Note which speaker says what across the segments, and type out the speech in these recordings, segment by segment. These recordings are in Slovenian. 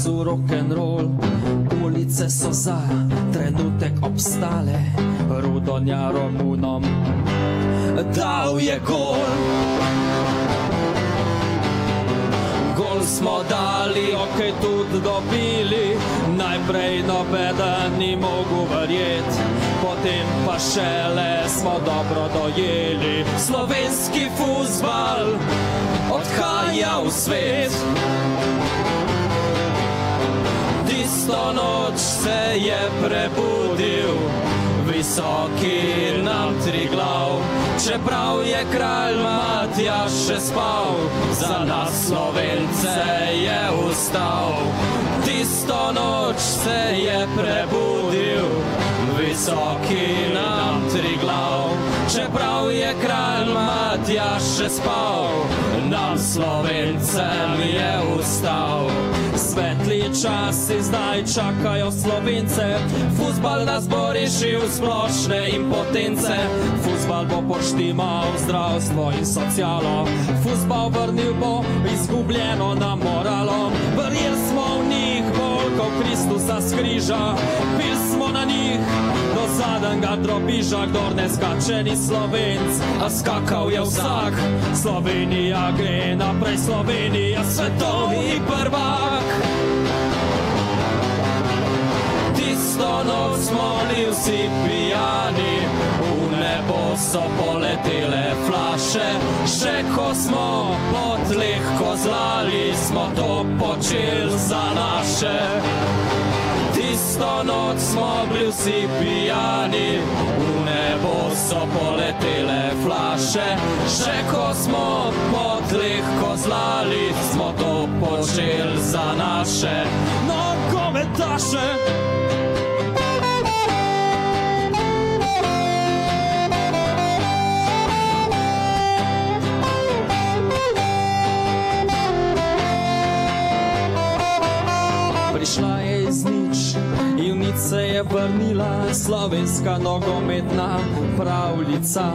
Speaker 1: času rock'n'roll. Ulice so za trenutek obstale, Rudonja Romunom dal je gol. Gol smo dali, okej, tudi dobili, najprej nobeden ni mogel verjet, potem pa šele smo dobro dojeli. Slovenski fuzbal odhaja v svet. Tisto noč se je prebudil visoki nam Triglav, čeprav je kralj Matjaž še spal, za nas Slovence je vstal. Tisto noč se je prebudil visoki nam Triglav, čeprav je kralj Matjaž še spal, nam Slovencem je vstal. Svetli časi zdaj čakajo Slovence, fuzbal nas bo rešil splošne impotence. Fuzbal bo poštimal zdravstvo in socialo, fuzbal vrnil bo izgubljeno nam moralo. Verjeli smo v njih bolj kot Kristusa s križa, pil smo na njih do zadnjega drobiža. Kdor ne skače ni Slovenc, a skakal je vsak. Slovenija gre naprej, Slovenija svetovni prvak. Tisto noč smo bili vsi pijani, v nebo so poletele flaše, še ko smo po tleh kozlali, smo to počeli za naše. Tisto noč smo bili vsi pijani, v nebo so poletele flaše, še ko smo po tleh kozlali, smo to počeli za naše nogometaše. Prišla je iz nič in v nič se je vrnila slovenska nogometna pravljica,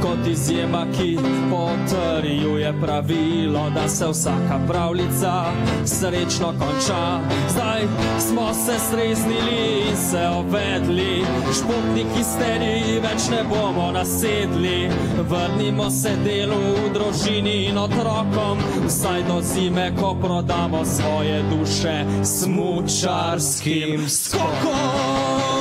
Speaker 1: kot izjema, ki potrjuje pravilo, da se vsaka pravljica srečno konča. Zdaj smo se streznili in se obvedli, športniki steri več ne bomo nasedli. Vrnimo se delu, v družini in otrokom, vsaj do zime, ko prodamo svoje duše smučarskim skokom.